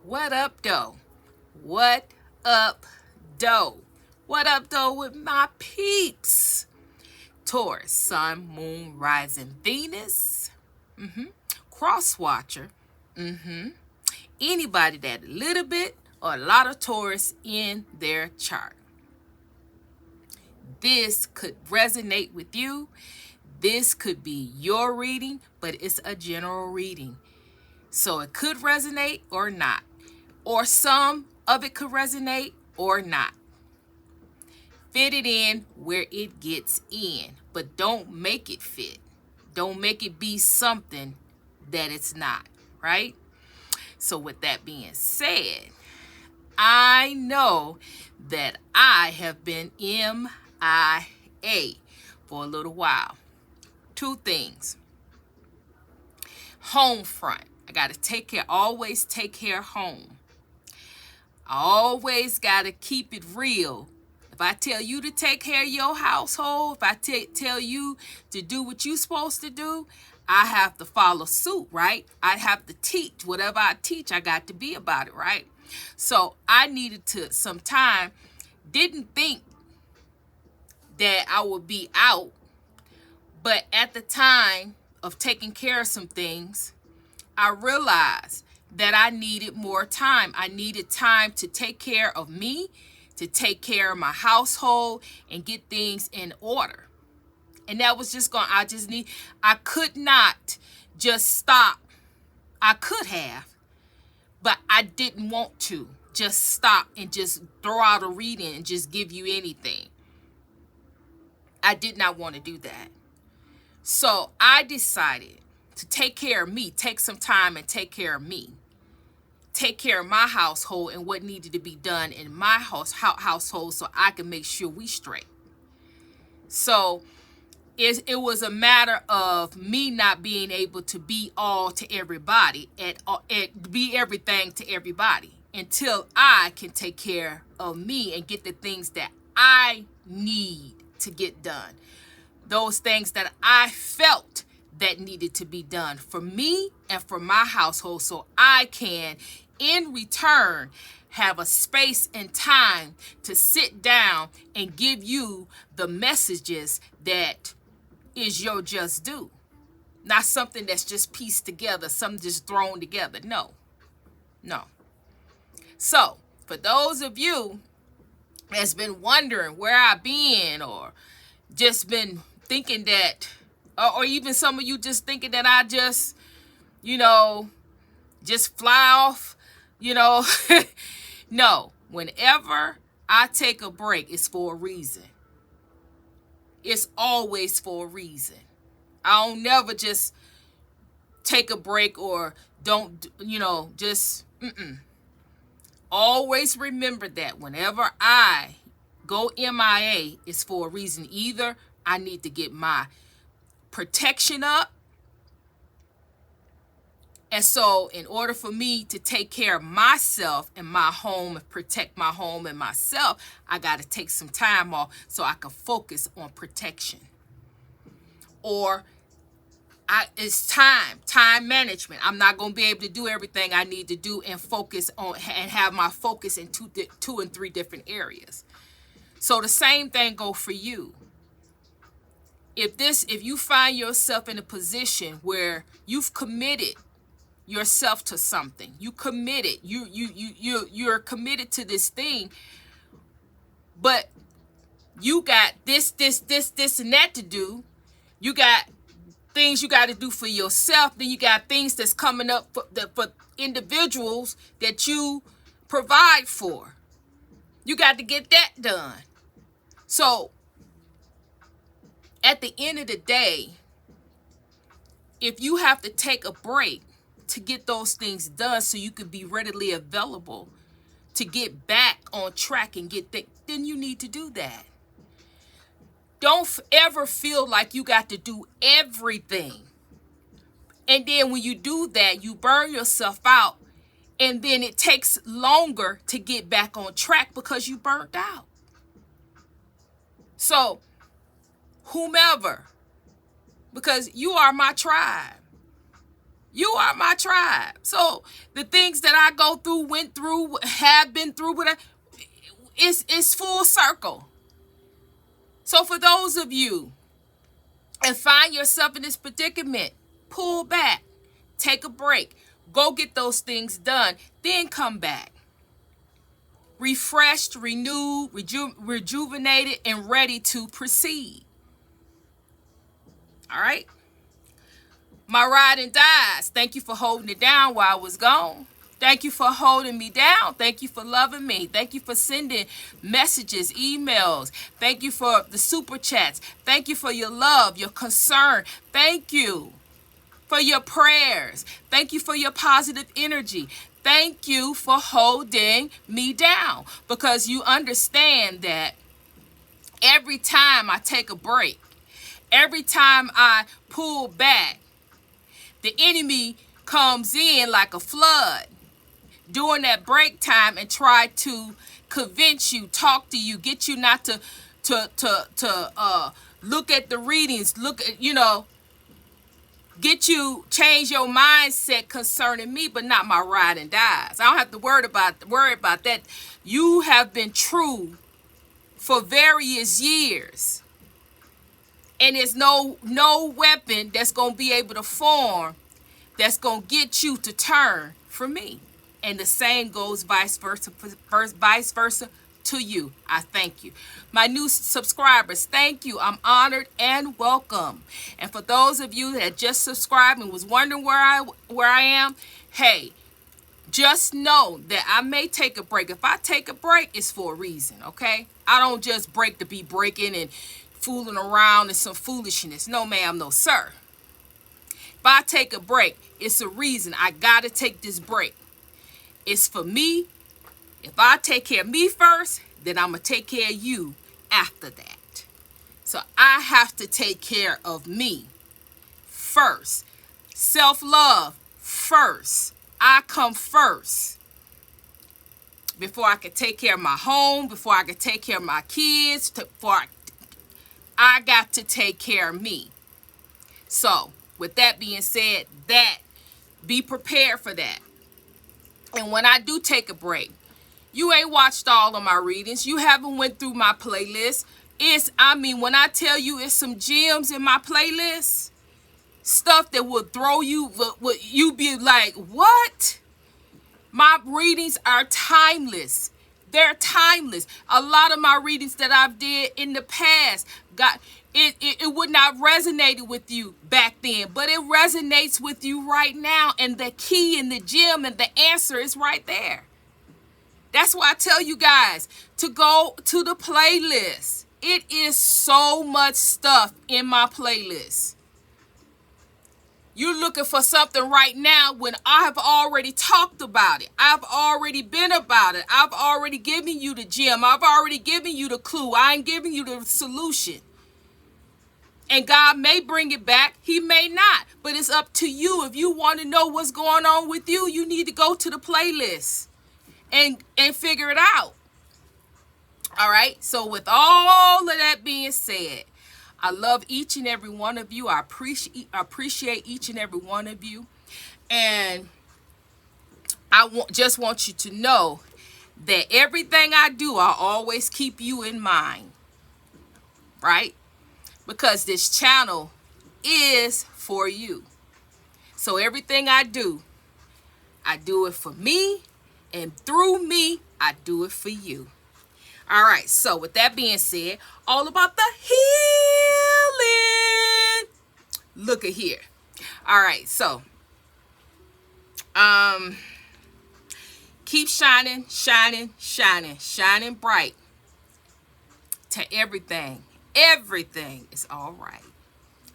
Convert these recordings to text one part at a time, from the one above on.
What up, though? What up, though? What up, though, with my peeps? Taurus, Sun, Moon, Rising, Venus. Cross Watcher. Anybody that a little bit or a lot of Taurus in their chart. This could resonate with you. This could be your reading, but it's a general reading. So it could resonate or not. Or some of it could resonate or not. Fit it in where it gets in, but don't make it fit. Don't make it be something that it's not, right? So with that being said, I know that I have been MIA for a little while. Two things. Home front. I got to take care, always take care of home. I always got to keep it real. If I tell you to take care of your household, if I tell you to do what you're supposed to do, I have to follow suit, right? I have to teach. Whatever I teach, I got to be about it, right? So I needed to some time, didn't think that I would be out, but at the time of taking care of some things, I realized that I needed more time. I needed time to take care of me, to take care of my household, and get things in order. And that was just I could not just stop. I could have, but I didn't want to just stop and just throw out a reading and just give you anything. I did not want to do that. So I decided to take care of me, take some time and take care of me. Take care of my household and what needed to be done in my household so I can make sure we straight. So it was a matter of me not being able to be all to everybody, be everything to everybody until I can take care of me and get the things that I need to get done. Those things that I felt that needed to be done for me and for my household so I can, in return, have a space and time to sit down and give you the messages that is your just due. Not something that's just pieced together, something just thrown together. No. So, for those of you that's been wondering where I've been or just been thinking that, or even some of you just thinking that I just, just fly off, No, whenever I take a break, it's for a reason. It's always for a reason. I don't never just take a break or don't, Always remember that whenever I go MIA, it's for a reason. Either I need to get my protection up. And so in order for me to take care of myself and my home and protect my home and myself, I got to take some time off so I can focus on protection. Or it's time management. I'm not going to be able to do everything I need to do and focus on and have my focus in two and three different areas. So the same thing go for you. If you find yourself in a position where you've committed yourself to something, you're committed to this thing, but you got this and that to do, you got things you got to do for yourself, then you got things that's coming up for individuals that you provide for. You got to get that done. So at the end of the day, if you have to take a break to get those things done so you can be readily available to get back on track and then you need to do that. Don't ever feel like you got to do everything. And then when you do that, you burn yourself out. And then it takes longer to get back on track because you burnt out. So, whomever, because you are my tribe. You are my tribe. So the things that I go through, went through, have been through, whatever, it's full circle. So for those of you and find yourself in this predicament, pull back, take a break, go get those things done, then come back. Refreshed, renewed, rejuvenated, and ready to proceed. All right? My ride and dies. Thank you for holding it down while I was gone. Thank you for holding me down. Thank you for loving me. Thank you for sending messages, emails. Thank you for the super chats. Thank you for your love, your concern. Thank you for your prayers. Thank you for your positive energy. Thank you for holding me down, because you understand that every time I take a break, every time I pull back, the enemy comes in like a flood during that break time and try to convince you, talk to you, get you not to look at the readings, look at, get you change your mindset concerning me, but not my ride and dies. I don't have to worry about that. You have been true for various years, and there's no weapon that's gonna be able to form that's gonna get you to turn from me. And the same goes vice versa to you. I thank you. My new subscribers, thank you. I'm honored and welcome. And for those of you that just subscribed and was wondering where I am, hey, just know that I may take a break. If I take a break, it's for a reason, okay? I don't just break to be breaking and fooling around and some foolishness. No, ma'am, no, sir. If I take a break, it's a reason. I gotta take this break. It's for me. If I take care of me first, then I'm gonna take care of you after that. So I have to take care of me first. Self-love first. I come first before I can take care of my home, before I can take care of my kids, I got to take care of me. So with that being said, be prepared for that. And when I do take a break, you ain't watched all of my readings. You haven't went through my playlist. When I tell you it's some gems in my playlist, stuff that will throw you, you be like, what? My readings are timeless. They're timeless. A lot of my readings that I've did in the past, it would not resonate with you back then, but it resonates with you right now. And the key and the gem and the answer is right there. That's why I tell you guys to go to the playlist. It is so much stuff in my playlist. You're looking for something right now when I have already talked about it. I've already been about it. I've already given you the gem. I've already given you the clue. I ain't giving you the solution. And God may bring it back. He may not. But it's up to you. If you want to know what's going on with you, you need to go to the playlist and figure it out. All right. So with all of that being said, I love each and every one of you. I appreciate each and every one of you. And I just want you to know that everything I do, I always keep you in mind. Right? Because this channel is for you. So everything I do it for me. And through me, I do it for you. All right, so with that being said, all about the healing. Look at here. All right, so keep shining, shining, shining, shining bright to everything. Everything is all right.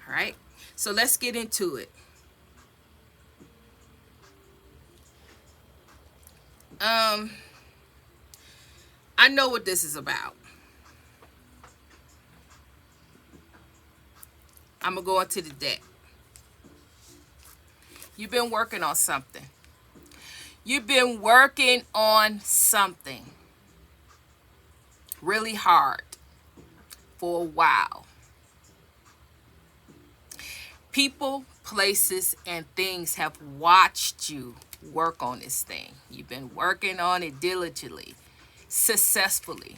All right, so let's get into it. I know what this is about. I'm going to go into the deck. You've been working on something. You've been working on something really hard for a while. People places, and things have watched you work on this thing. You've been working on it diligently, successfully.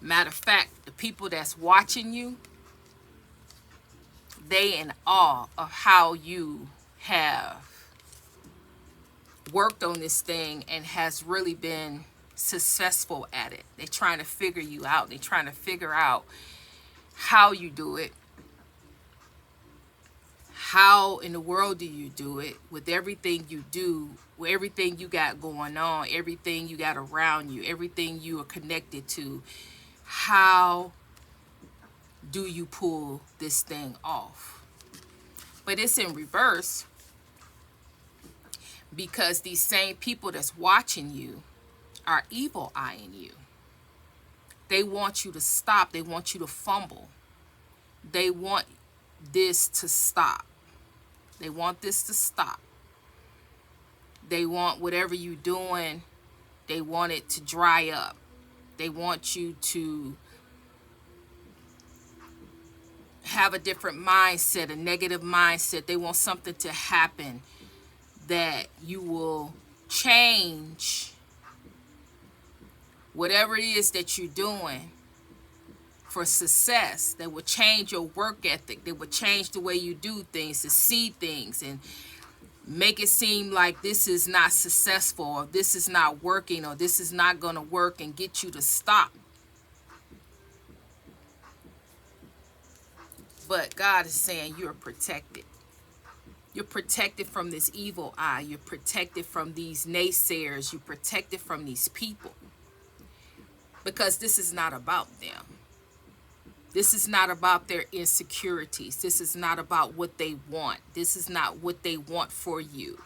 Matter of fact, the people that's watching you, they in awe of how you have worked on this thing and has really been successful at it. They're trying to figure you out. They're trying to figure out how you do it. How in the world do you do it with everything you do, with everything you got going on, everything you got around you, everything you are connected to? How do you pull this thing off? But it's in reverse, because these same people that's watching you are evil eyeing you. They want you to stop. They want you to fumble. They want this to stop. They want this to stop. They want whatever you're doing, they want it to dry up. They want you to have a different mindset, a negative mindset. They want something to happen that you will change whatever it is that you're doing for success. That will change your work ethic. That will change the way you do things, to see things, and make it seem like this is not successful, or this is not working, or this is not going to work, and get you to stop. But God is saying you're protected. You're protected from this evil eye. You're protected from these naysayers. You're protected from these people. Because this is not about them. This is not about their insecurities. This is not about what they want. This is not what they want for you.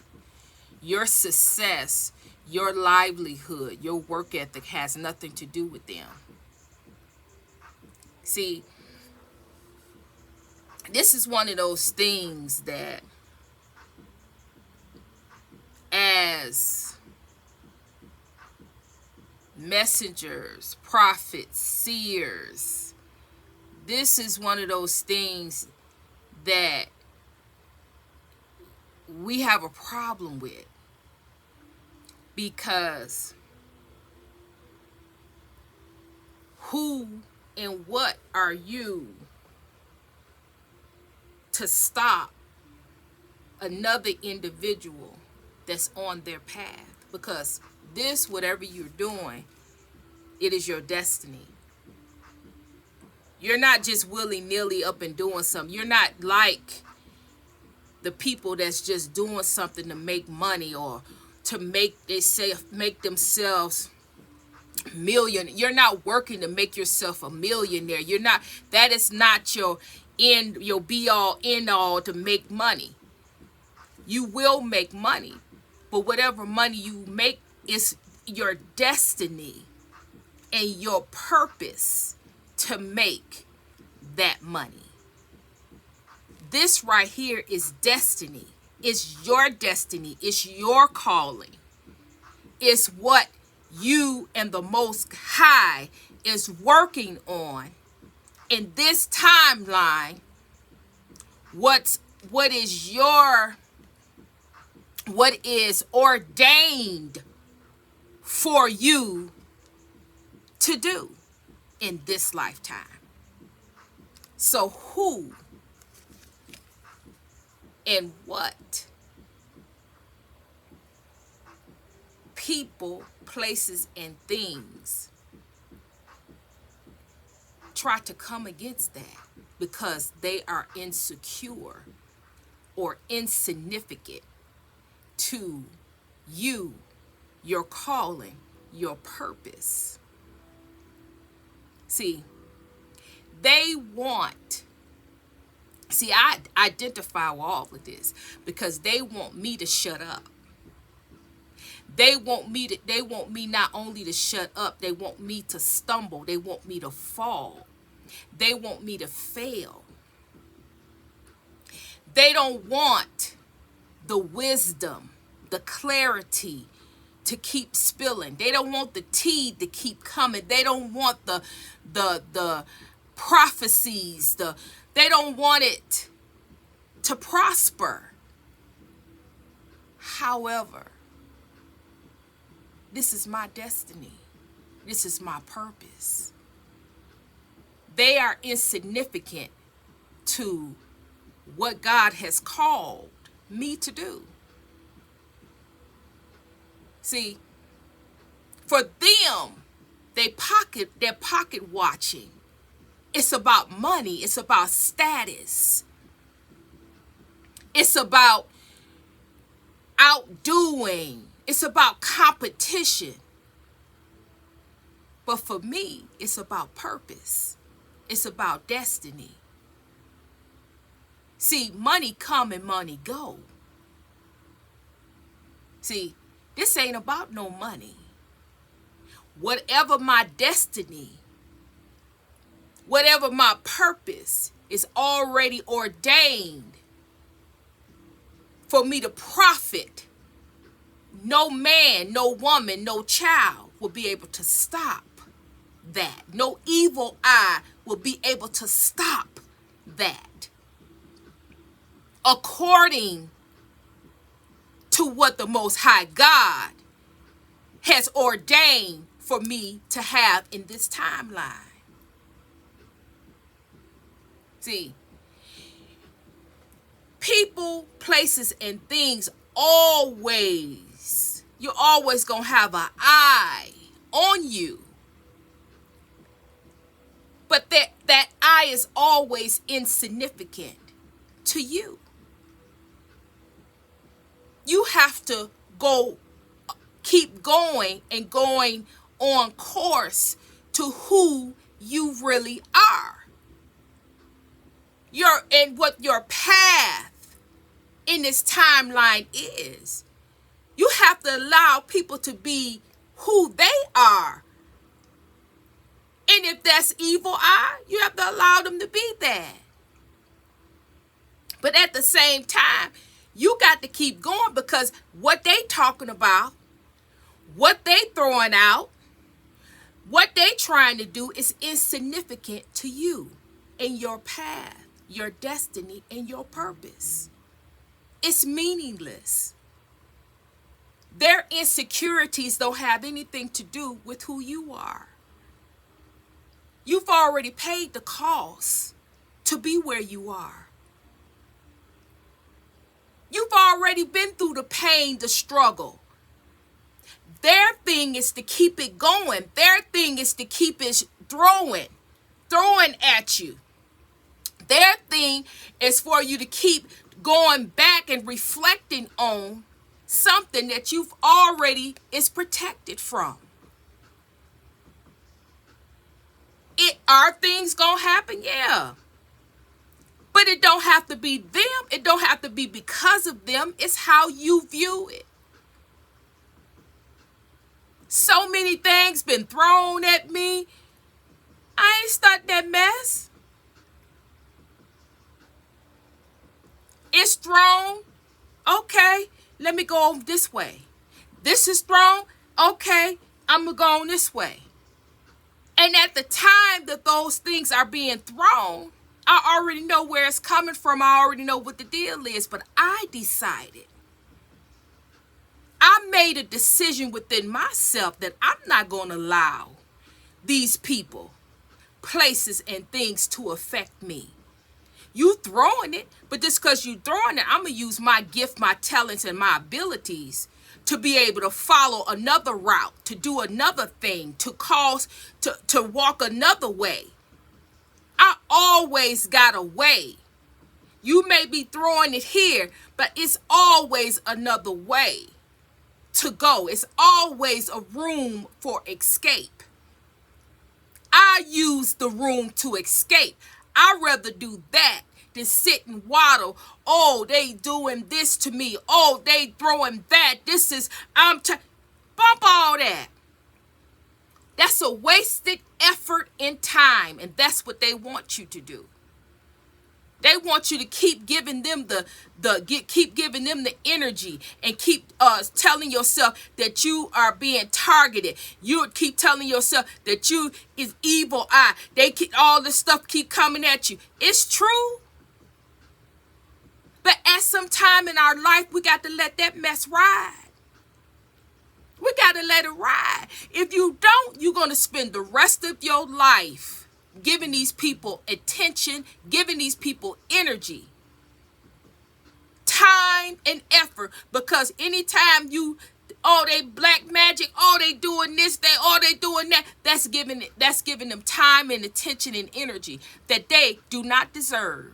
Your success, your livelihood, your work ethic has nothing to do with them. See, this is one of those things that as messengers, prophets, seers, this is one of those things that we have a problem with, because who and what are you to stop another individual that's on their path? Because this, whatever you're doing, it is your destiny. You're not just willy-nilly up and doing something. You're not like the people that's just doing something to make money, or to make themselves million. You're not working to make yourself a millionaire. You're not, that is not your end, your be all end all to make money. You will make money, but whatever money you make is your destiny and your purpose to make that money. This right here is destiny. It's your destiny. It's your calling. It's what you and the Most High is working on in this timeline. What is ordained for you to do in this lifetime. So who and what people, places, and things try to come against that because they are insecure or insignificant to you, your calling, your purpose. See, they want, I identify with all of this because they want me to shut up. They want me not only to shut up, they want me to stumble. They want me to fall. They want me to fail. They don't want the wisdom, the clarity to keep spilling. They don't want the tea to keep coming. They don't want the prophecies. They don't want it to prosper. However, this is my destiny. This is my purpose. They are insignificant to what God has called me to do. See, for them, they're pocket watching. It's about money. It's about status. It's about outdoing. It's about competition. But for me, it's about purpose. It's about destiny. See, money come and money go. See, this ain't about no money. Whatever my destiny, whatever my purpose is already ordained for me to profit. No man, no woman, no child will be able to stop that. No evil eye will be able to stop that. According to what the Most High God has ordained for me to have in this timeline. See, people, places, and things always, you're always going to have an eye on you. But that eye is always insignificant to you. You have to keep going and going on course to who you really are. And what your path in this timeline is. You have to allow people to be who they are. And if that's evil eye, you have to allow them to be that. But at the same time, you got to keep going, because what they talking about, what they throwing out, what they trying to do is insignificant to you and your path, your destiny, and your purpose. It's meaningless. Their insecurities don't have anything to do with who you are. You've already paid the cost to be where you are. You've already been through the pain, the struggle. Their thing is to keep it going. Their thing is to keep it throwing at you. Their thing is for you to keep going back and reflecting on something that you've already is protected from. Are things gonna happen? Yeah. But it don't have to be them. It don't have to be because of them. It's how you view it. So many things been thrown at me. I ain't start that mess. It's thrown. Okay, let me go on this way. This is thrown. Okay, I'm going to go on this way. And at the time that those things are being thrown, I already know where it's coming from. I already know what the deal is. But I decided. I made a decision within myself that I'm not going to allow these people, places, and things to affect me. You throwing it, but just because you throwing it, I'm going to use my gift, my talents, and my abilities to be able to follow another route, to do another thing, to walk another way. I always got a way. You may be throwing it here, but it's always another way to go. It's always a room for escape. I use the room to escape. I'd rather do that than sit and waddle. Oh, they doing this to me. Oh, they throwing that. Bump all that. That's a wasted effort and time, and that's what they want you to do. They want you to keep giving them keep giving them the energy, and keep telling yourself that you are being targeted. You keep telling yourself that you is evil eye. All this stuff keep coming at you. It's true. But at some time in our life, we got to let that mess ride. We got to let it ride. If you don't, you're going to spend the rest of your life giving these people attention, giving these people energy, time, and effort. Because anytime you, oh, they black magic, oh, they doing this, they doing that, that's giving them time and attention and energy that they do not deserve.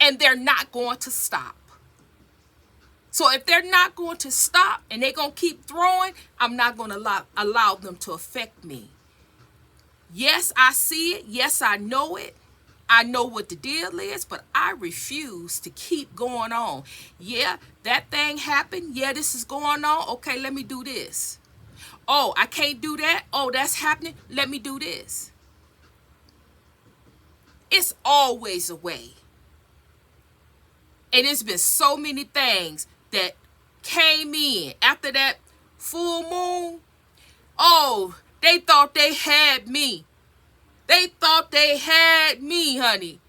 And they're not going to stop. So if they're not going to stop and they're going to keep throwing, I'm not going to allow them to affect me. Yes, I see it. Yes, I know it. I know what the deal is, but I refuse to keep going on. Yeah, that thing happened. Yeah, this is going on. Okay, let me do this. Oh, I can't do that. Oh, that's happening. Let me do this. It's always a way. And it's been so many things that came in after that full moon. Oh, they thought they had me. They thought they had me, honey.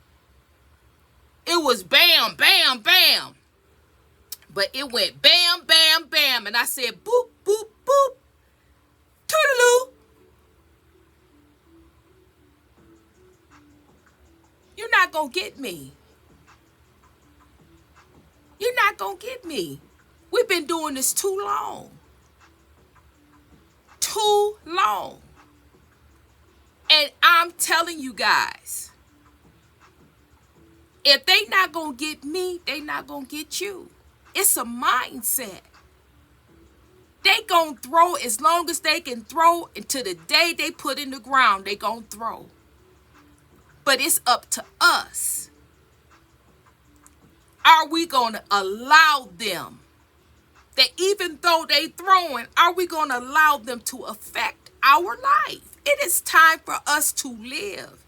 It was bam, bam, bam. But it went bam, bam, bam. And I said, boop, boop, boop. Toodaloo. You're not going to get me. You're not going to get me. We've been doing this too long. Too long. And I'm telling you guys, if they not going to get me, they not going to get you. It's a mindset. They going to throw as long as they can throw until the day they put in the ground, they going to throw. But it's up to us. Are we going to allow them that even though they throwing, are we going to allow them to affect our life? It is time for us to live.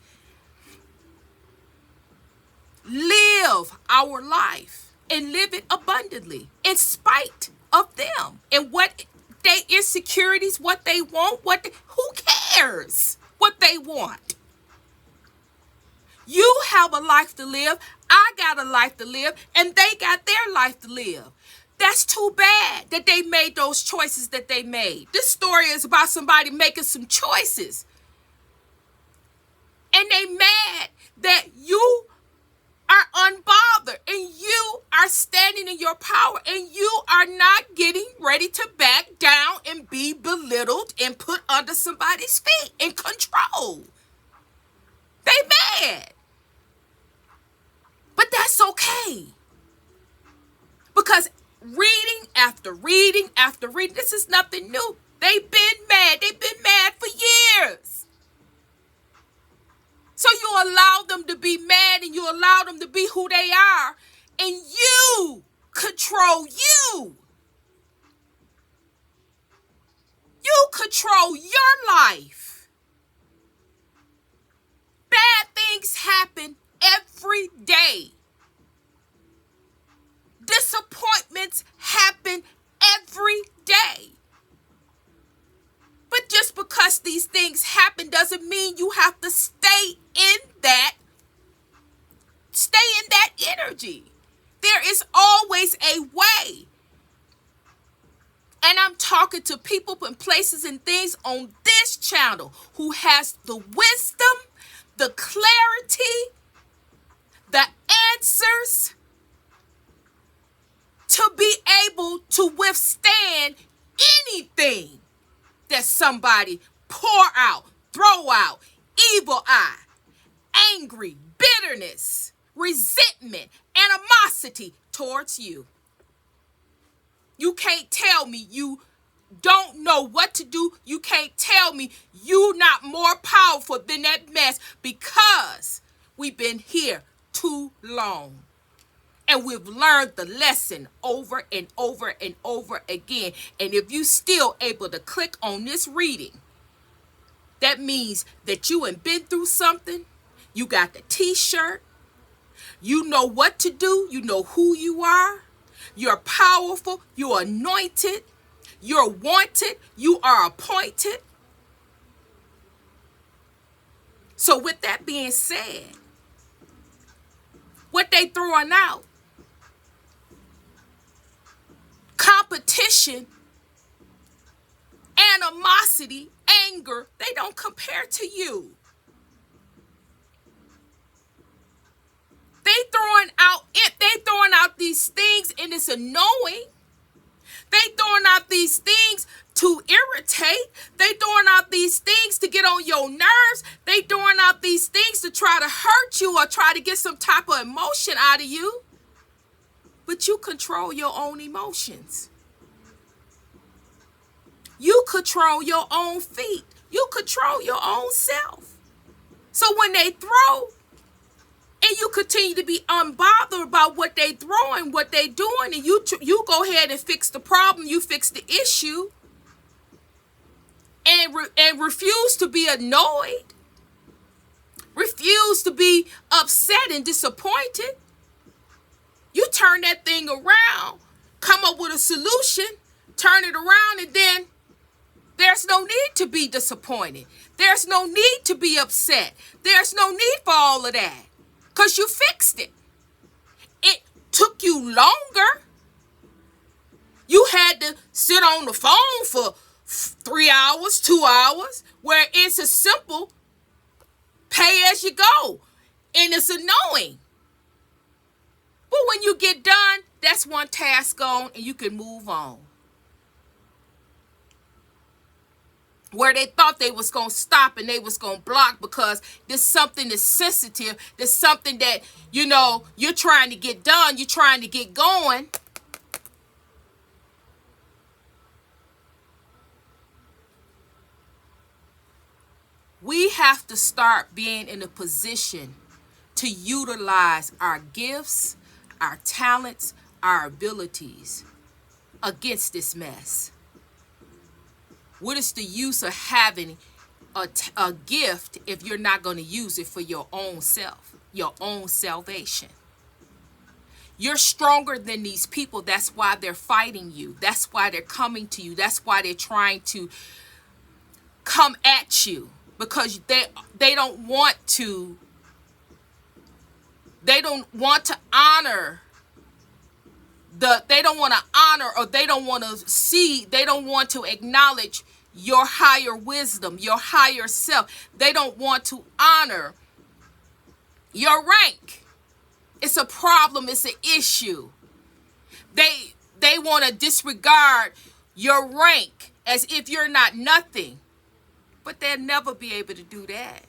Live our life and live it abundantly in spite of them and what they insecurities, what they want, who cares what they want? You have a life to live. I got a life to live, and they got their life to live. That's too bad that they made those choices that they made. This story is about somebody making some choices. And they mad that you are unbothered and you are standing in your power and you are not getting ready to back down and be belittled and put under somebody's feet in control. They mad. But that's okay. Because reading after reading after reading, this is nothing new. They've been mad. They've been mad for years. So you allow them to be mad and you allow them to be who they are. And you control you. You control your life. Bad things happen every day. Disappointments happen every day. But just because these things happen doesn't mean you have to stay in that energy. There is always a way. And I'm talking to people and places and things on this channel who has the wisdom, the clarity, the answers to be able to withstand anything that somebody pour out, throw out, evil eye, angry, bitterness, resentment, animosity towards you. You can't tell me you don't know what to do. You can't tell me you're not more powerful than that mess because we've been here too long. And we've learned the lesson over and over and over again. And if you still able to click on this reading, that means that you have been through something. You got the t-shirt. You know what to do. You know who you are. You're powerful. You're anointed. You're wanted. You are appointed. So with that being said, what they throwing out, competition, animosity, anger, they don't compare to you. They throwing out these things, and it's annoying. They throwing out these things to irritate. They throwing out these things to get on your nerves. They throwing out these things to try to hurt you or try to get some type of emotion out of you. But you control your own emotions. You control your own feet. You control your own self. So when they throw, and you continue to be unbothered about what they throwing, what they doing, and you go ahead and fix the problem, you fix the issue, and refuse to be annoyed, refuse to be upset and disappointed. You turn that thing around, come up with a solution, turn it around, and then there's no need to be disappointed. There's no need to be upset. There's no need for all of that. Because you fixed it. It took you longer. You had to sit on the phone for 3 hours, 2 hours, where it's a simple pay as you go. And it's annoying. But when you get done, that's one task gone and you can move on. Where they thought they was going to stop and they was going to block because there's something that's sensitive. There's something that, you're trying to get done. You're trying to get going. We have to start being in a position to utilize our gifts, our talents, our abilities against this mess. What is the use of having a gift if you're not going to use it for your own self, your own salvation? You're stronger than these people. That's why they're fighting you. That's why they're coming to you. That's why they're trying to come at you, because they don't want to honor they don't want to honor, or they don't want to see, they don't want to acknowledge your higher wisdom, your higher self. They don't want to honor your rank. It's a problem. It's an issue. They want to disregard your rank as if you're not nothing. But they'll never be able to do that,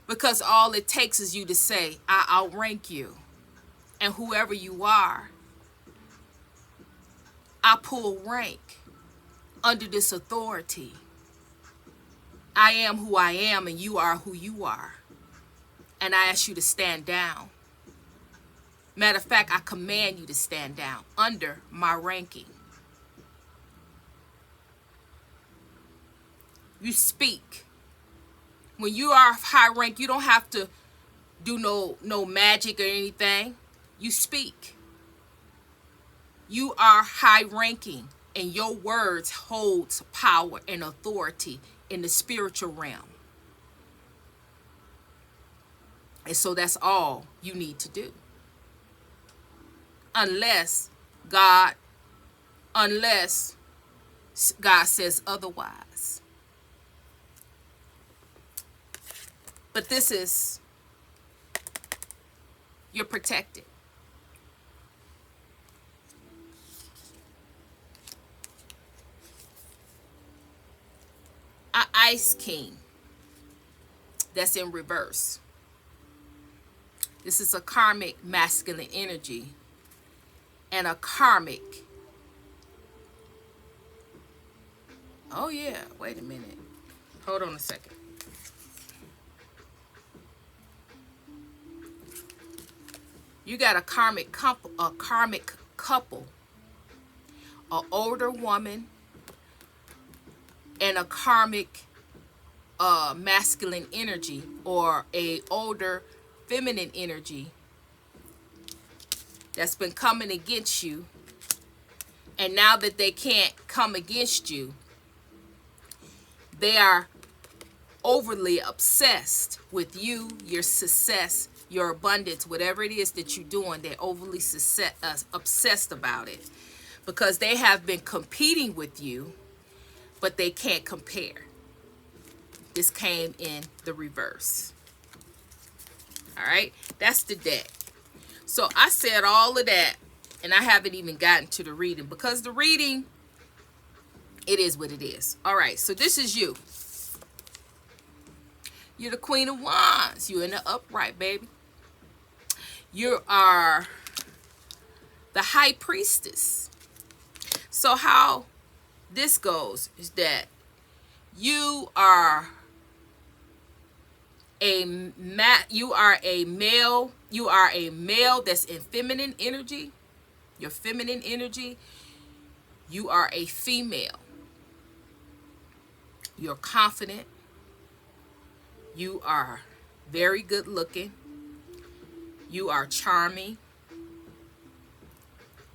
because all it takes is you to say, I outrank you. And whoever you are, I pull rank under this authority. I am who I am and you are who you are. And I ask you to stand down. Matter of fact, I command you to stand down under my ranking. You speak. When you are high rank, you don't have to do no magic or anything. You speak. You are high ranking, and your words holds power and authority in the spiritual realm. And so that's all you need to do. Unless God says otherwise. But you're protected. An Ice King that's in reverse. This is a karmic masculine energy and a karmic. Oh yeah, wait a minute. Hold on a second. You got a karmic couple, an older woman and a karmic masculine energy, or a older feminine energy that's been coming against you. And now that they can't come against you, they are overly obsessed with you, your success, your abundance, whatever it is that you're doing. They're overly obsessed about it because they have been competing with you, but they can't compare. This came in the reverse. All right, that's the deck. So I said all of that, and I haven't even gotten to the reading because the reading, it is what it is. All right, so this is you. You're the Queen of Wands. You're in the upright, baby. You are the High Priestess. So how this goes is that you are a male. You are a male that's in feminine energy. Your feminine energy. You are a female. You're confident. You are very good looking. You are charming.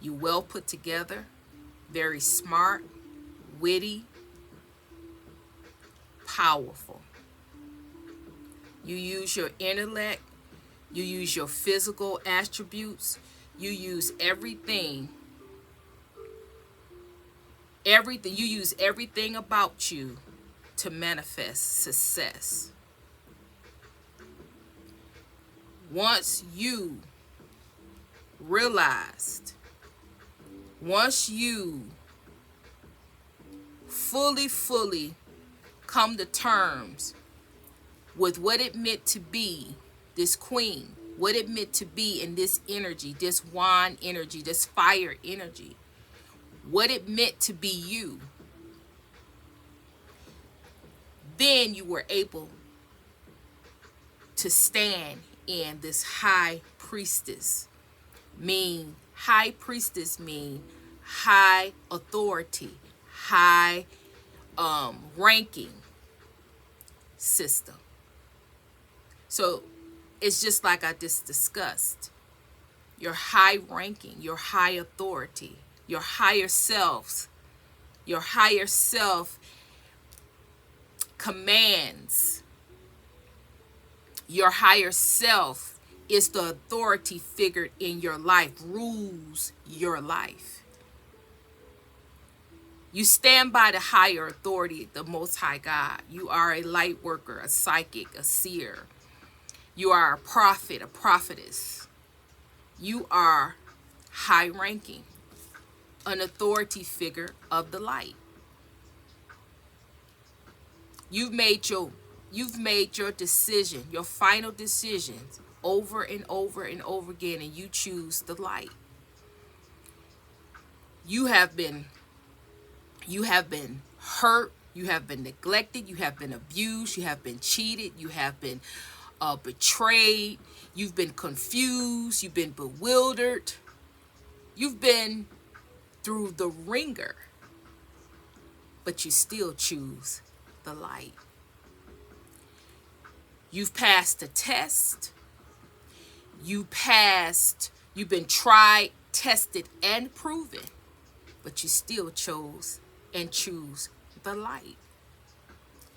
You well put together. Very smart, witty, powerful. You use your intellect. You use your physical attributes. You use everything. You use everything about you to manifest success. Once you realized, once you fully come to terms with what it meant to be this queen, what it meant to be in this energy, this wand energy, this fire energy, what it meant to be you, then you were able to stand in this high priestess. High priestess mean high authority, high ranking system. So it's just like I just discussed. Your high ranking, your high authority, your higher self commands. Your higher self is the authority figure in your life, rules your life. You stand by the higher authority, the Most High God. You are a light worker, a psychic, a seer. You are a prophet, a prophetess. You are high ranking, an authority figure of the light. You've made your decision, your final decisions over and over and over again, and you choose the light. You have been hurt, you have been neglected, you have been abused, you have been cheated, you have been betrayed, you've been confused, you've been bewildered, you've been through the ringer, but you still choose the light. You've passed the test. You've been tried, tested, and proven, but you still chose and choose the light.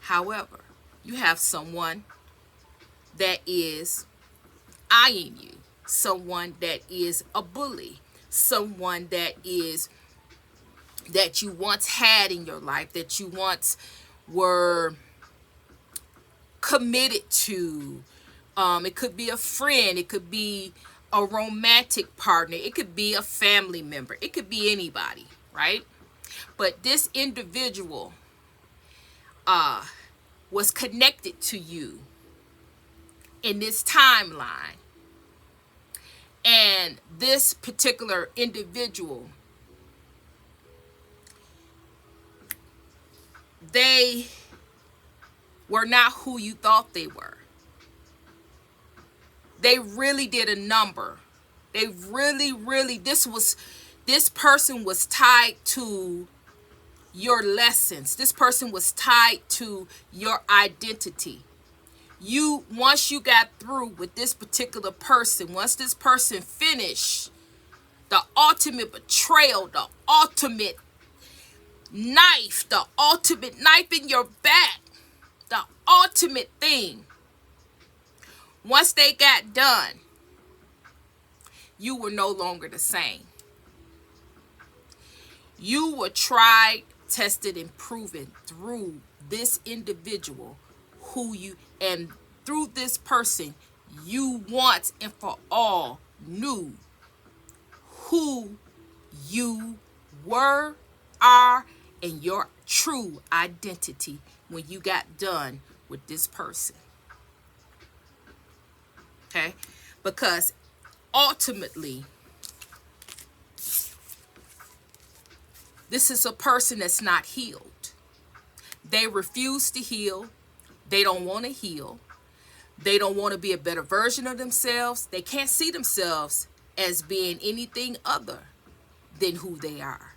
However, you have someone that is eyeing you, someone that is a bully, someone that you once had in your life, that you once were committed to. It could be a friend, it could be a romantic partner, it could be a family member, it could be anybody, right? But this individual was connected to you in this timeline, and this particular individual, they were not who you thought they were. They really did a number. They really, this person was tied to your lessons. This person was tied to your identity. Once you got through with this particular person, once this person finished the ultimate betrayal, the ultimate knife in your back, The ultimate thing, once they got done, you were no longer the same. You were tried, tested, and proven through this individual and through this person, you once and for all knew who you were, are, and your true identity when you got done with this person. Okay? Because ultimately, this is a person that's not healed. They refuse to heal. They don't want to heal. They don't want to be a better version of themselves. They can't see themselves as being anything other than who they are.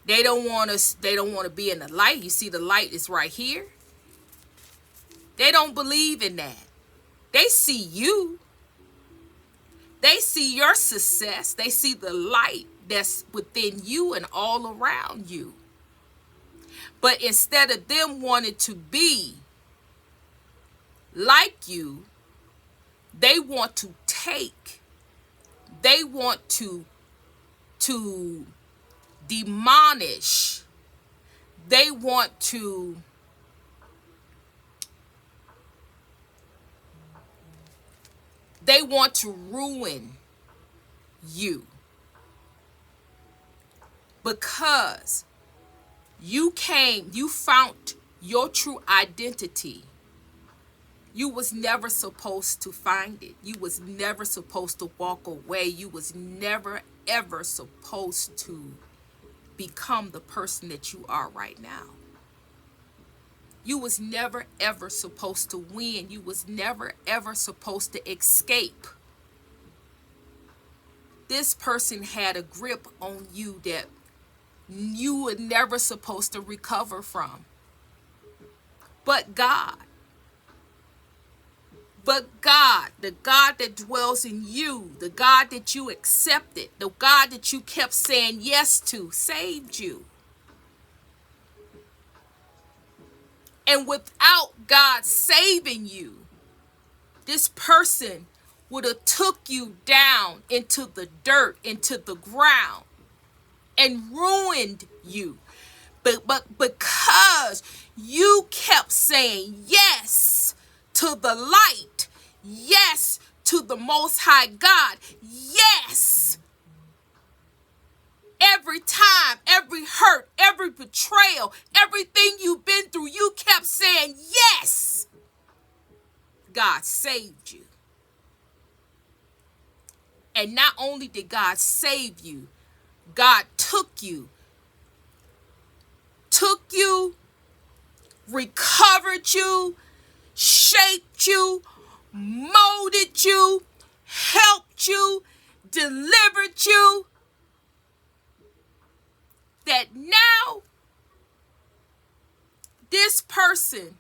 They don't want to be in the light. You see, the light is right here. They don't believe in that. They see you. They see your success. They see the light that's within you and all around you. But instead of them wanting to be like you, they want to take. They want to demolish. They want to ruin you, because you found your true identity. You was never supposed to find it. You was never supposed to walk away. You was never ever supposed to become the person that you are right now. You was never ever supposed to win. You was never ever supposed to escape. This person had a grip on you that you were never supposed to recover from. But God, the God that dwells in you, the God that you accepted, the God that you kept saying yes to, saved you. And without God saving you, this person would have took you down into the dirt, into the ground, and ruined you. But because you kept saying yes to the light, yes to the Most High God, yes, every time, every hurt, every betrayal, everything you've been through, you kept saying yes. God saved you. And not only did God save you, God took you, recovered you, shaped you, molded you, helped you, delivered you, that now this person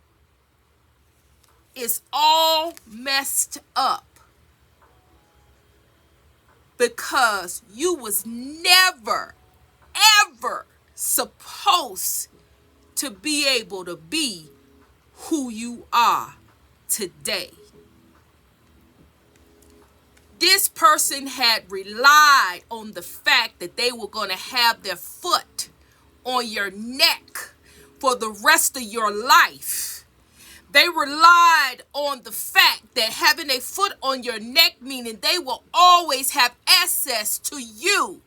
is all messed up because you was never, ever supposed to be able to be who you are today. This person had relied on the fact that they were going to have their foot on your neck for the rest of your life. They relied on the fact that having a foot on your neck, meaning they will always have access to you,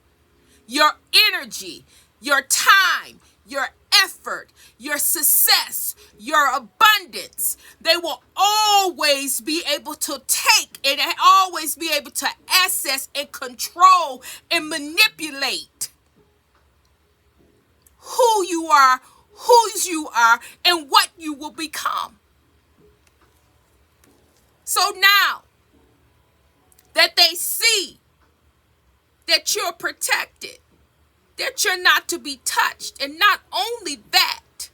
your energy, your time, your effort, your success, your abundance. They will always be able to take and always be able to access and control and manipulate who you are, whose you are, and what you will become. So now that they see that you're protected, that you're not to be touched, and not only that,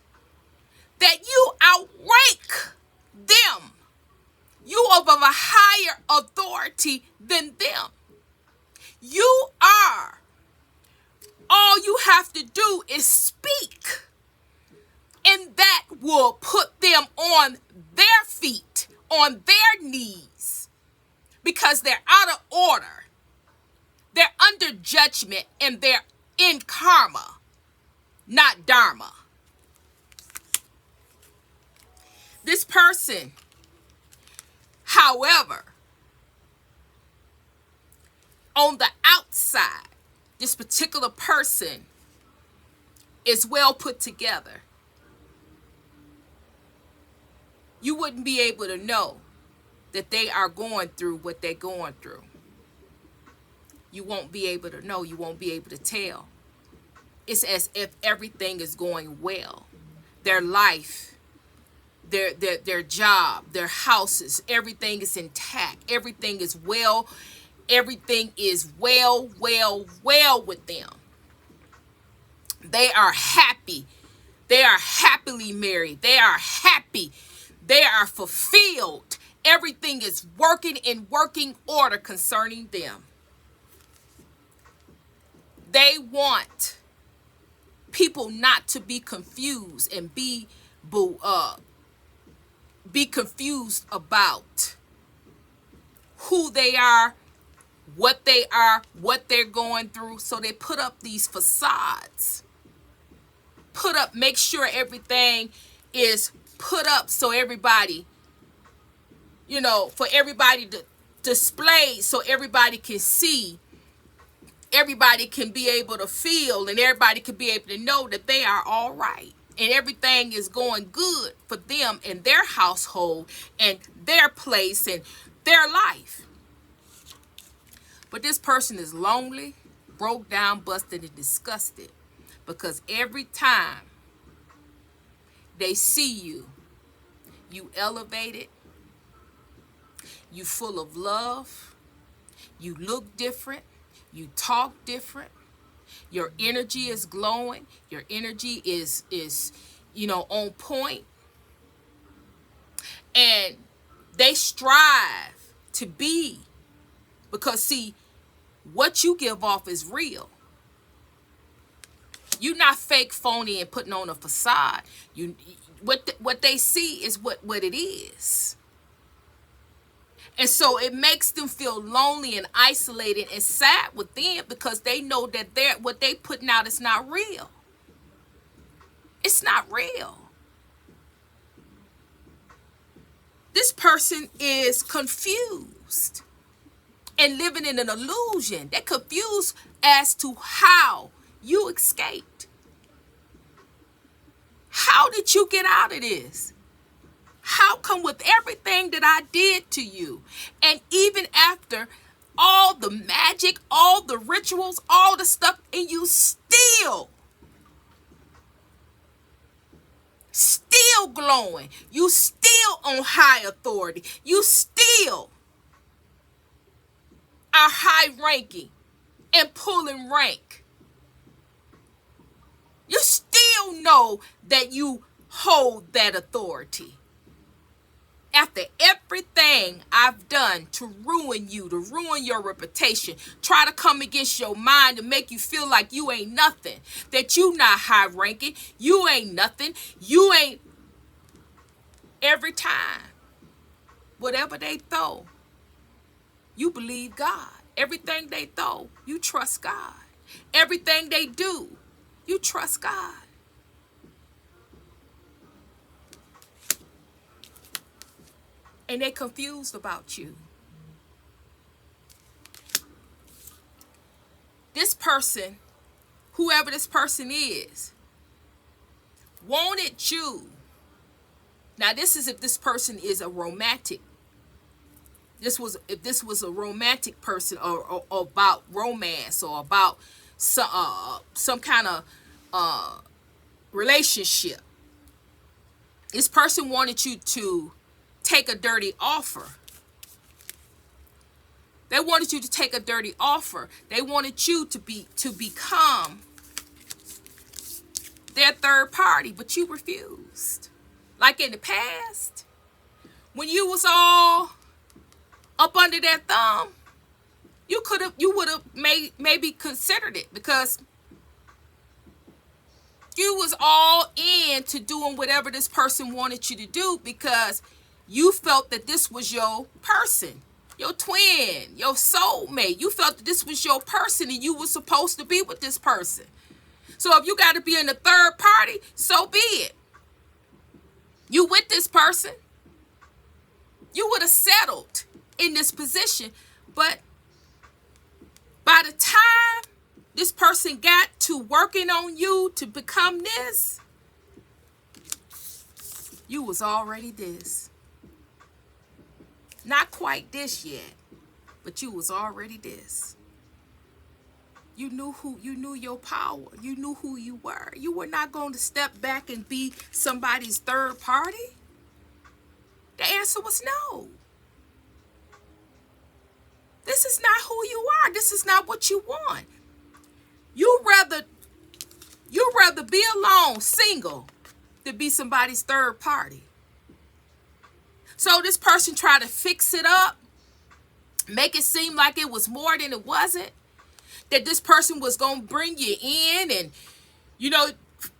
that you outrank them. You are of a higher authority than them. You are. All you have to do is speak in that will put them on their feet, on their knees, because they're out of order. They're under judgment and they're in karma, not dharma. This person, however, on the outside, this particular person is well put together. You wouldn't be able to know that they are going through what they're going through. You won't be able to know. You won't be able to tell. It's as if everything is going well. Their life, their job, their houses, everything is intact. Everything is well. Everything is well with them. They are happy. They are happily married. They are happy. They are fulfilled. Everything is working in working order concerning them. They want people not to be confused and be confused about who they are, what they're going through. So they put up these facades. Make sure everything is put up so everybody, for everybody to display, so everybody can see, everybody can be able to feel, and everybody can be able to know that they are all right. And everything is going good for them and their household and their place and their life. But this person is lonely, broke down, busted, and disgusted, because every time they see you, you elevated, you full of love, you look different, you talk different, your energy is glowing, your energy is on point, and they strive to be, because see, what you give off is real. You're not fake, phony, and putting on a facade. What they see is what it is. And so it makes them feel lonely and isolated and sad within, because they know that what they putting out is not real. It's not real. This person is confused and living in an illusion. They're confused as to how you escaped. How did you get out of this? How come with everything that I did to you, and even after all the magic, all the rituals, all the stuff, and you still glowing, you still on high authority, you still are high ranking and pulling rank. You still know that you hold that authority. After everything I've done to ruin you, to ruin your reputation, try to come against your mind to make you feel like you ain't nothing, that you not high ranking, you ain't nothing, you ain't. Every time, whatever they throw, you believe God. Everything they throw, you trust God. Everything they do, you trust God. And they confused about you. This person, whoever this person is, wanted you. Now this is if this person is a romantic. If this was a romantic person, or about romance, or about some kind of relationship. This person wanted you to take a dirty offer. They wanted you to take a dirty offer. They wanted you to become their third party, but you refused. Like in the past, when you was all up under their thumb, you would have maybe considered it, because you was all in to doing whatever this person wanted you to do because you felt that this was your person, your twin, your soulmate. You felt that this was your person and you were supposed to be with this person. So if you got to be in a third party, so be it. You with this person. You would have settled in this position. But by the time this person got to working on you to become this, you was already this. Not quite this yet, but you was already this. You knew your power. You knew who you were. You were not going to step back and be somebody's third party. The answer was no. This is not who you are. This is not what you want. You'd rather be alone, single, than be somebody's third party. So this person tried to fix it up, make it seem like it was more than it wasn't. That this person was going to bring you in and,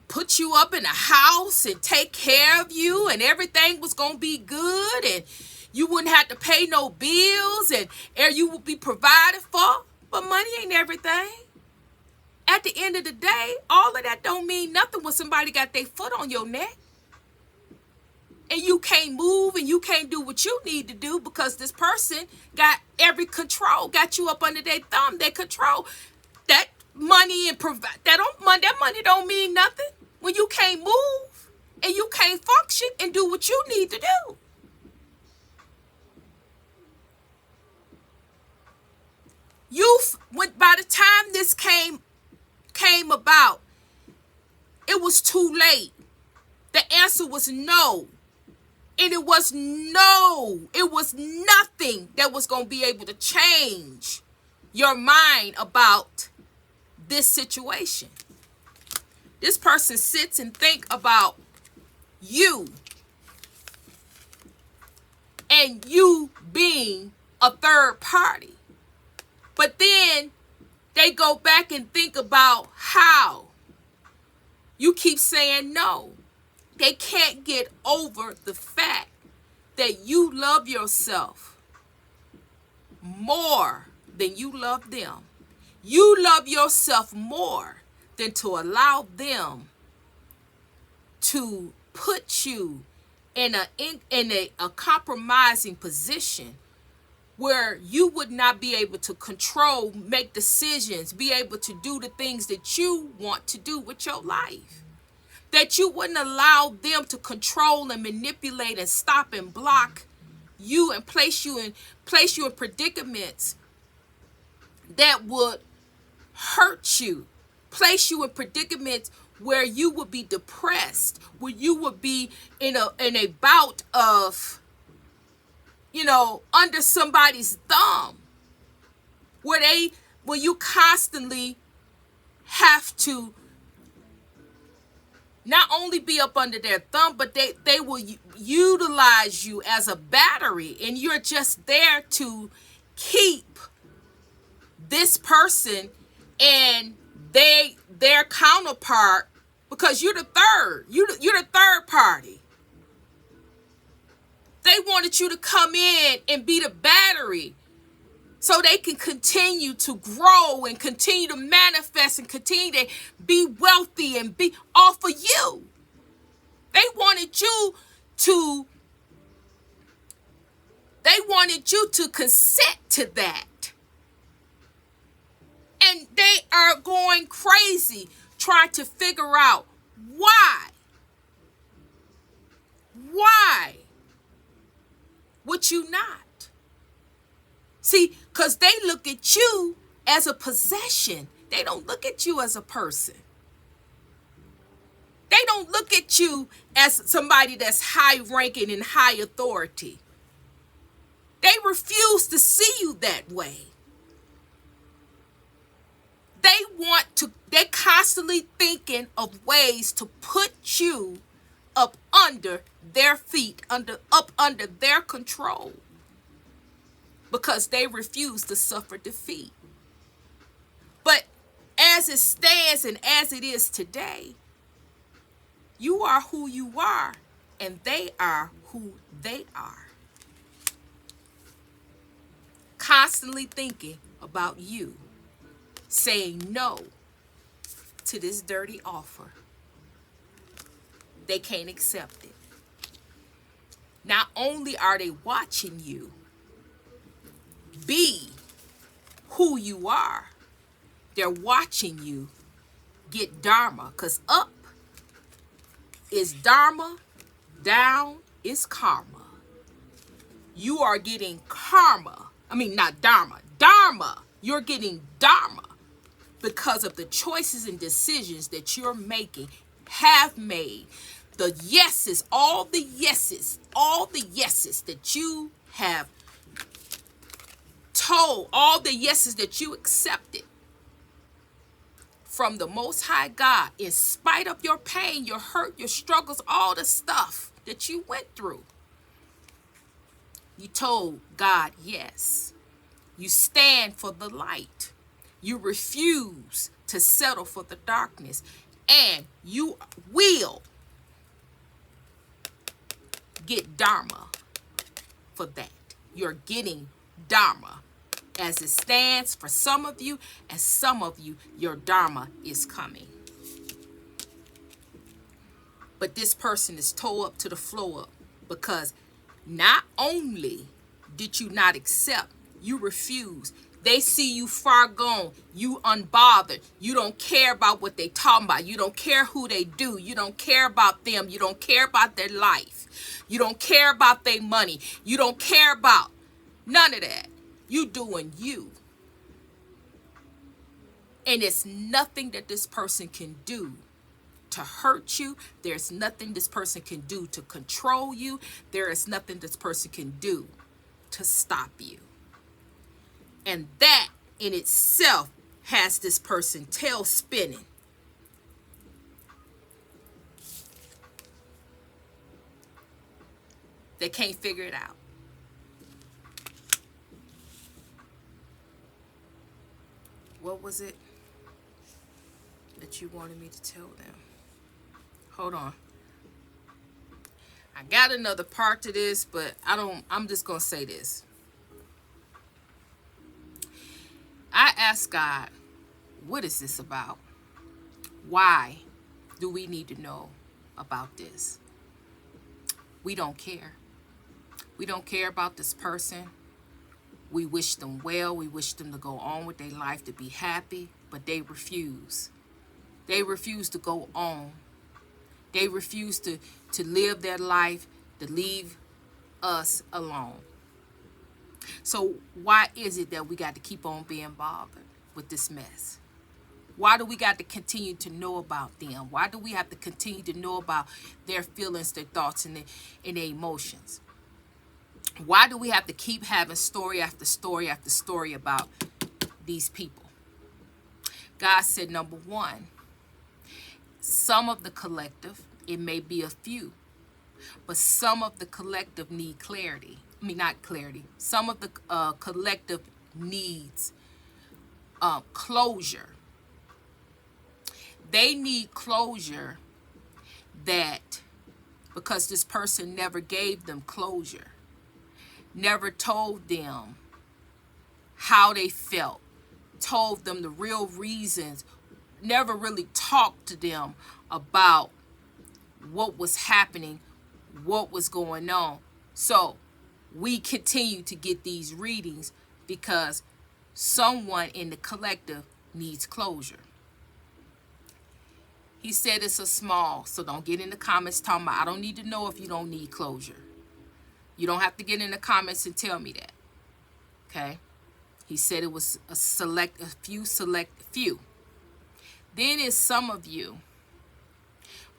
put you up in a house and take care of you and everything was going to be good and you wouldn't have to pay no bills and you would be provided for. But money ain't everything. At the end of the day, all of that don't mean nothing when somebody got their foot on your neck. And you can't move and you can't do what you need to do because this person got every control, got you up under their thumb, their control. That money and that money don't mean nothing when you can't move and you can't function and do what you need to do. By the time this came about, it was too late. The answer was no. And it was nothing that was going to be able to change your mind about this situation. This person sits and think about you and you being a third party. But then they go back and think about how you keep saying no. They can't get over the fact that you love yourself more than you love them. You love yourself more than to allow them to put you in a compromising position where you would not be able to control, make decisions, be able to do the things that you want to do with your life. That you wouldn't allow them to control and manipulate and stop and block you and place you in predicaments that would hurt you, place you in predicaments where you would be depressed, where you would be in a bout of, under somebody's thumb, where you constantly have to not only be up under their thumb, but they will utilize you as a battery, and you're just there to keep this person and their counterpart, because you're the third party. They wanted you to come in and be the battery so they can continue to grow and continue to manifest and continue to be wealthy and be off of you. They wanted you to consent to that. And they are going crazy trying to figure out why would you not? See, because they look at you as a possession. They don't look at you as a person. They don't look at you as somebody that's high ranking and high authority. They refuse to see you that way. They constantly thinking of ways to put you up under their feet, up under their control, because they refuse to suffer defeat. But as it stands and as it is today, You are who you are, and they are who they are. Constantly thinking about you, saying no to this dirty offer. They can't accept it. Not only are they watching you be who you are, they're watching you get dharma, because up is dharma, down is karma. You are getting karma. I mean, not dharma. Dharma. You're getting dharma because of the choices and decisions that you're making, have made. The yeses, all the yeses that you have told, all the yeses that you accepted from the Most High God, in spite of your pain, your hurt, your struggles, all the stuff that you went through. You told God yes. You stand for the light. You refuse to settle for the darkness. And you will get dharma for that. You're getting dharma as it stands for some of you, and some of you, your dharma is coming. But this person is towed up to the floor because not only did you not accept, you refuse. They see you far gone. You unbothered. You don't care about what they talking about. You don't care who they do. You don't care about them. You don't care about their life. You don't care about their money. You don't care about none of that. You doing you. And it's nothing that this person can do to hurt you. There's nothing this person can do to control you. There is nothing this person can do to stop you. And that in itself has this person tail spinning. They can't figure it out. What was it that you wanted me to tell them? Hold on. I got another part to this, but I'm just going to say this. I asked God, what is this about? Why do we need to know about this? We don't care. We don't care about this person. We wish them well. We wish them to go on with their life, to be happy, but they refuse. They refuse to go on. They refuse to live their life, to leave us alone. So why is it that we got to keep on being bothered with this mess? Why do we got to continue to know about them? Why do we have to continue to know about their feelings, their thoughts, and their emotions? Why do we have to keep having story after story after story about these people? God said, number one, some of the collective, it may be a few, but some of the collective need clarity. I mean, not clarity. Some of the collective needs closure. They need closure that because this person never gave them closure, never told them how they felt, told them the real reasons, never really talked to them about what was happening, what was going on. So we continue to get these readings because someone in the collective needs closure. He said it's a small, so don't get in the comments talking about, I don't need to know if you don't need closure. You don't have to get in the comments and tell me that. Okay? He said it was a few. Then is some of you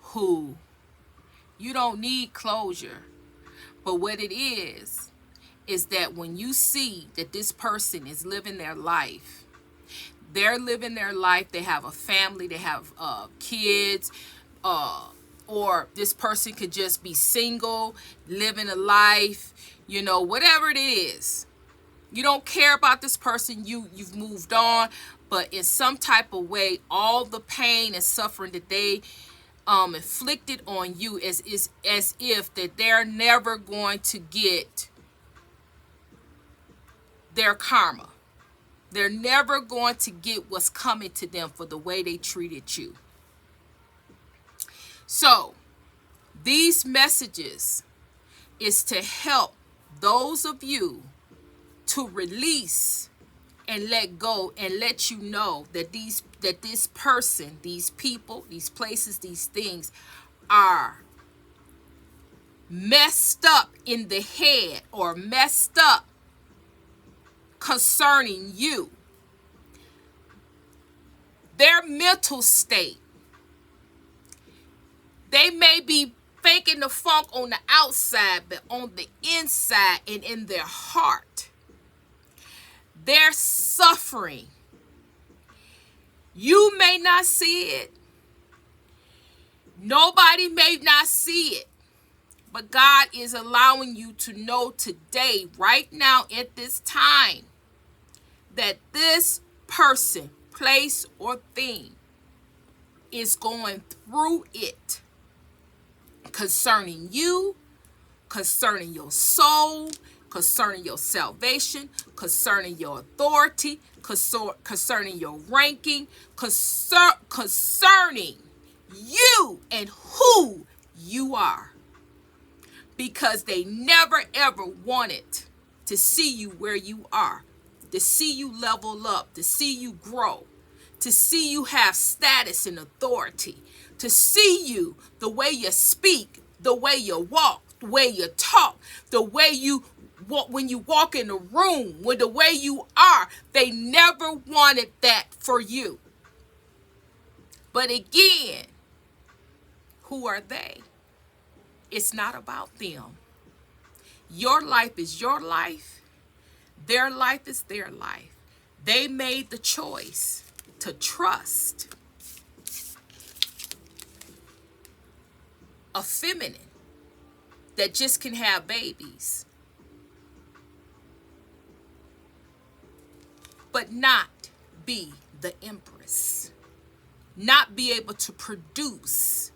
who you don't need closure. But what it is that when you see that this person is living their life, they're living their life, they have a family, they have kids, or this person could just be single, living a life, you know, whatever it is. You don't care about this person, you've moved on, but in some type of way, all the pain and suffering that they inflicted on you as if that they're never going to get their karma. They're never going to get what's coming to them for the way they treated you. So these messages is to help those of you to release and let go, and let you know that this person, these people, these places, these things are messed up in the head or messed up concerning you. Their mental state. They may be faking the funk on the outside, but on the inside and in their heart, they're suffering. You may not see it. Nobody may not see it. But God is allowing you to know today, right now, at this time, that this person, place, or thing is going through it concerning you, concerning your soul, concerning your salvation, concerning your authority, concerning your ranking, concerning you and who you are. Because they never ever wanted to see you where you are, to see you level up, to see you grow, to see you have status and authority, to see you the way you speak, the way you walk, the way you talk, the way you walk when you walk in the room, with the way you are. They never wanted that for you. But again, who are they? It's not about them. Your life is your life. Their life is their life. They made the choice to trust a feminine that just can have babies, but not be the empress, not be able to produce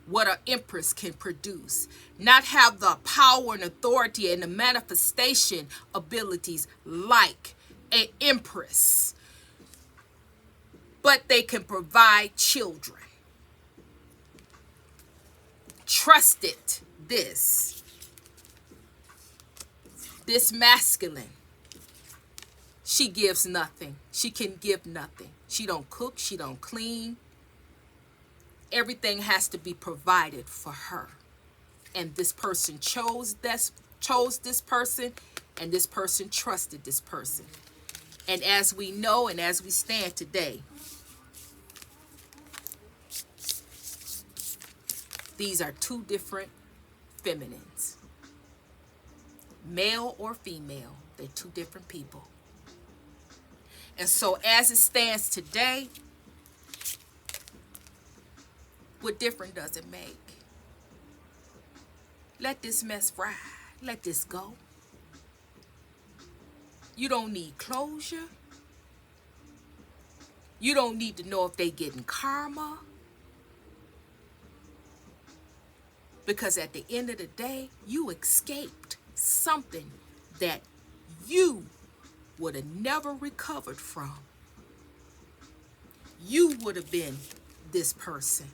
what an empress can produce, not have the power and authority and the manifestation abilities like an empress, but they can provide children. Trusted this masculine. She gives nothing. She can give nothing. She don't cook. She don't clean. Everything has to be provided for her. And this person chose this person, and this person trusted this person. And as we know and as we stand today, these are two different feminines. Male or female, they're two different people. And so as it stands today, what difference does it make? Let this mess ride. Let this go. You don't need closure. You don't need to know if they getting karma. Because at the end of the day, you escaped something that you would have never recovered from. You would have been this person.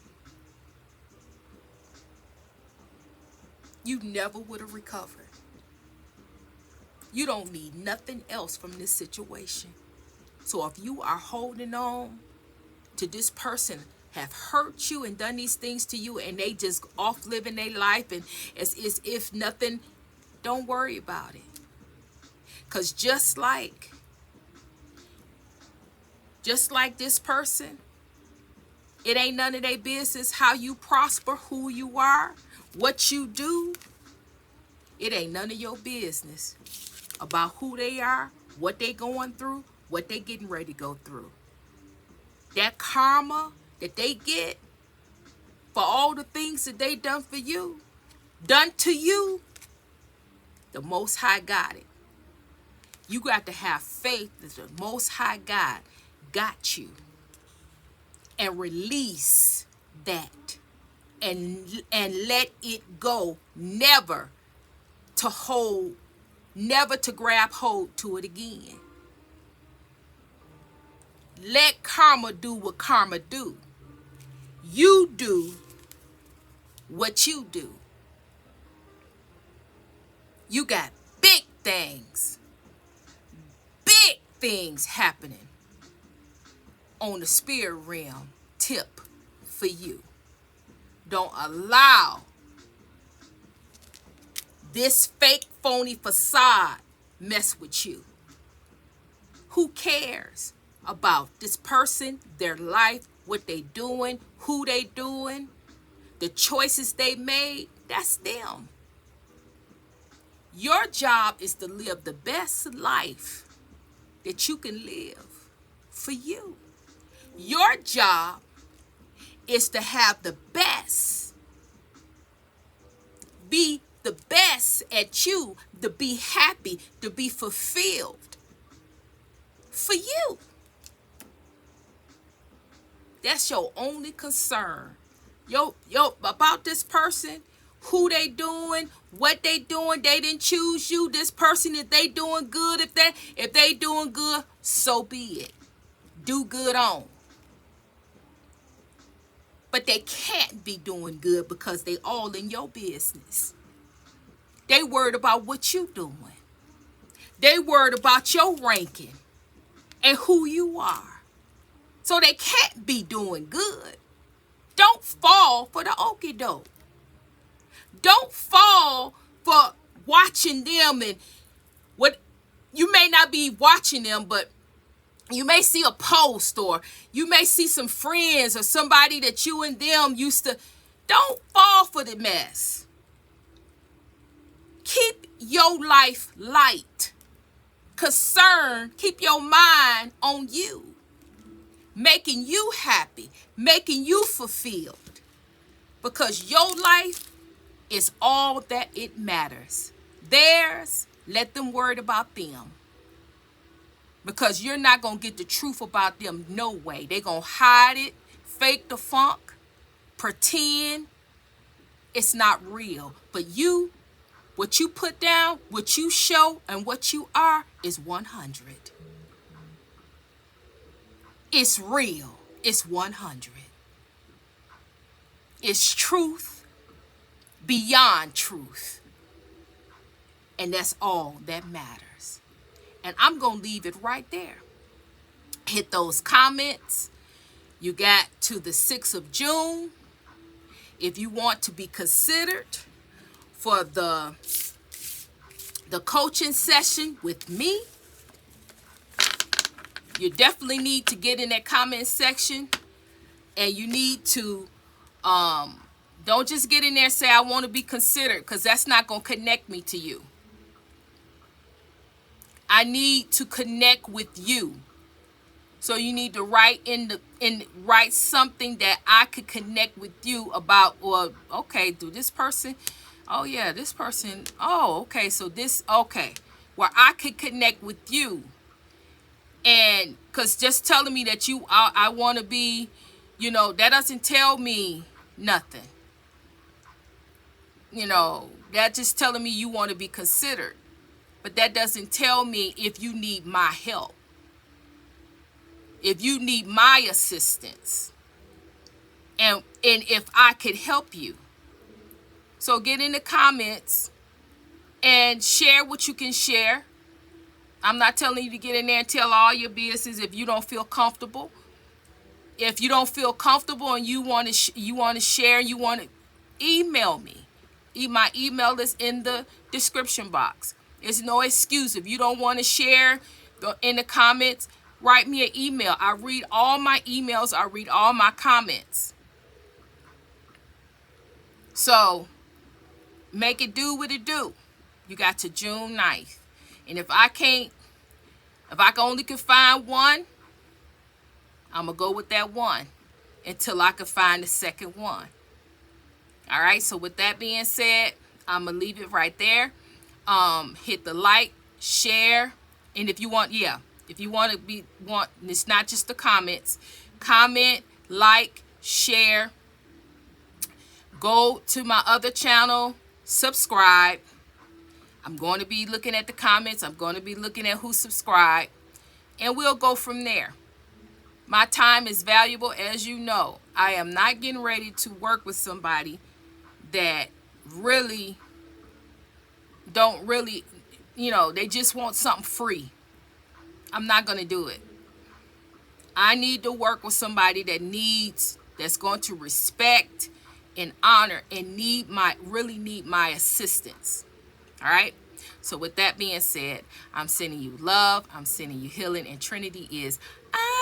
You never would have recovered. You don't need nothing else from this situation. So if you are holding on to this person have hurt you and done these things to you, and they just off living their life and as if nothing, don't worry about it. Because just like this person, it ain't none of their business how you prosper, who you are, what you do. It ain't none of your business about who they are, what they going through, what they getting ready to go through. That karma that they get for all the things that they done for you, done to you, the Most High got it. You got to have faith that the Most High God got you, and release that and let it go. Never to grab hold to it again. Let karma do what karma do. You do what you do. You got big things happening on the spirit realm. Tip for you. Don't allow this fake phony facade mess with you. Who cares about this person, their life, what they doing, who they doing, the choices they made? That's them. Your job is to live the best life that you can live for you. Your job is to have the best. Be the best at you, to be happy, to be fulfilled for you. That's your only concern. Yo, about this person, who they doing, what they doing. They didn't choose you. This person, if they doing good, if they doing good, so be it. Do good on. But they can't be doing good because they all in your business. They worried about what you doing. They worried about your ranking and who you are. So they can't be doing good. Don't fall for the okie doke. Don't fall for watching them, and what you may not be watching them, but you may see a post, or you may see some friends or somebody that you and them used to. Don't fall for the mess. Keep your life light. Keep your mind on you. Making you happy, making you fulfilled. Because your life is all that it matters. Theirs, let them worry about them. Because you're not going to get the truth about them no way. They're going to hide it, fake the funk, pretend it's not real. But you, what you put down, what you show, and what you are is 100. It's real. It's 100. It's truth beyond truth. And that's all that matters. And I'm going to leave it right there. Hit those comments. You got to the 6th of June. If you want to be considered for the coaching session with me, you definitely need to get in that comment section, and you need to don't just get in there and say I want to be considered, because that's not going to connect me to you. I need to connect with you. So you need to write write something that I could connect with you about. Or okay, do this person, oh yeah, this person, oh okay, so this, okay, where I could connect with you. And because just telling me that I want to be, that doesn't tell me nothing. That just telling me you want to be considered. But that doesn't tell me if you need my help, if you need my assistance, and if I could help you. So get in the comments and share what you can share. I'm not telling you to get in there and tell all your business if you don't feel comfortable. If you don't feel comfortable and you want to share, you want to email me. My email is in the description box. It's no excuse. If you don't want to share in the comments, write me an email. I read all my emails. I read all my comments. So make it do what it do. You got to June 9th. And if I only can find one, I'm going to go with that one until I can find the second one. All right. So with that being said, I'm going to leave it right there. Hit the like, share. And if you want, it's not just the comments. Comment, like, share. Go to my other channel, subscribe. I'm going to be looking at the comments. I'm going to be looking at who subscribed, and we'll go from there. My time is valuable, as you know. I am not getting ready to work with somebody that really don't really, they just want something free. I'm not going to do it. I need to work with somebody that's going to respect and honor and really need my assistance. All right. So with that being said, I'm sending you love. I'm sending you healing, and Trinity is out.